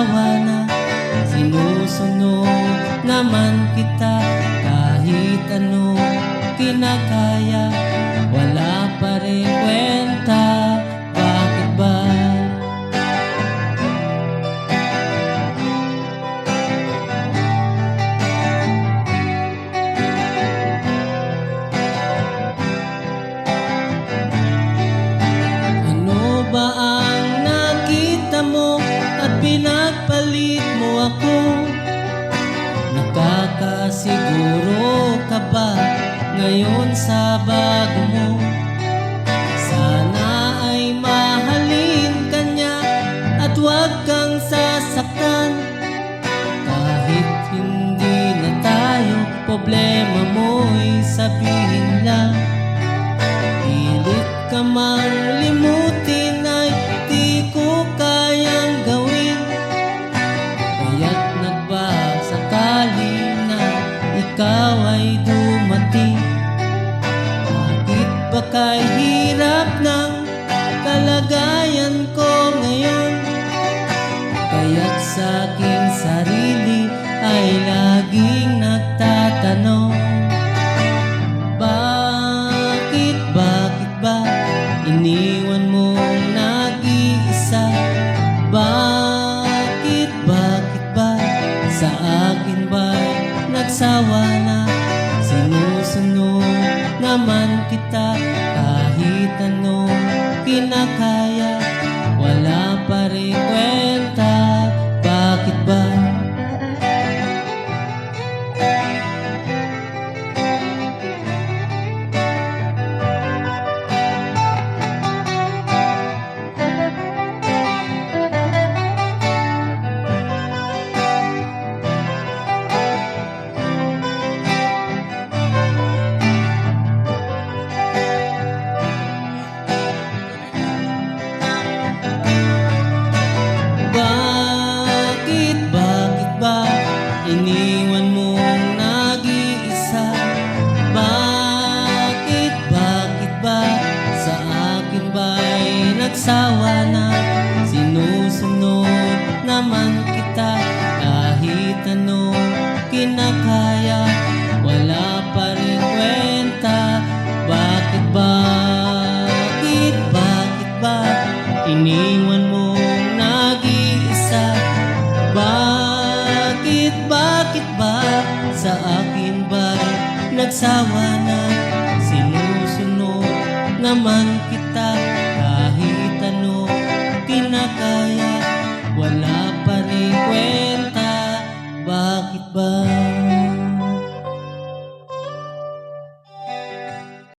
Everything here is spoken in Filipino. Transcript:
nagsawa na. Sinusunod naman kita, kahit ano kinakaya, wala pa rin kwenta. Bakit ba? Ano ba ang nakita mo at pinagpalit mo ako? Nakakasiguro ka ba ngayon sa bago mo? Sana ay mahalin ka niya at huwag kang sasaktan. Kahit hindi na tayo, problema mo'y sabihin lang. Pilit ka mang limutin ay di ko kayang gawin. Kaya't nagbasakali na ikaw ay dumating. Bakit ba kay hirap ng kalagayan ko ngayon? Kaya't sa aking sarili ay laging nagtatanong, bakit ba iniwan mo nag-iisa? Bakit ba sa akin ba'y nagsawa na? Sinusunod naman kita, kahit ano kinakaya, wala pa rin kwenta. Bakit ba? Iniwan mong nag-iisa? Bakit ba sa akin ba'y nagsawa na? Sinusunod naman kita, kahit ano kinakaya, wala pa rin kwenta. Bakit ba iniwan mong nag-iisa? Bakit ba sa akin ba'y nagsawa na? Sinusunod naman kita,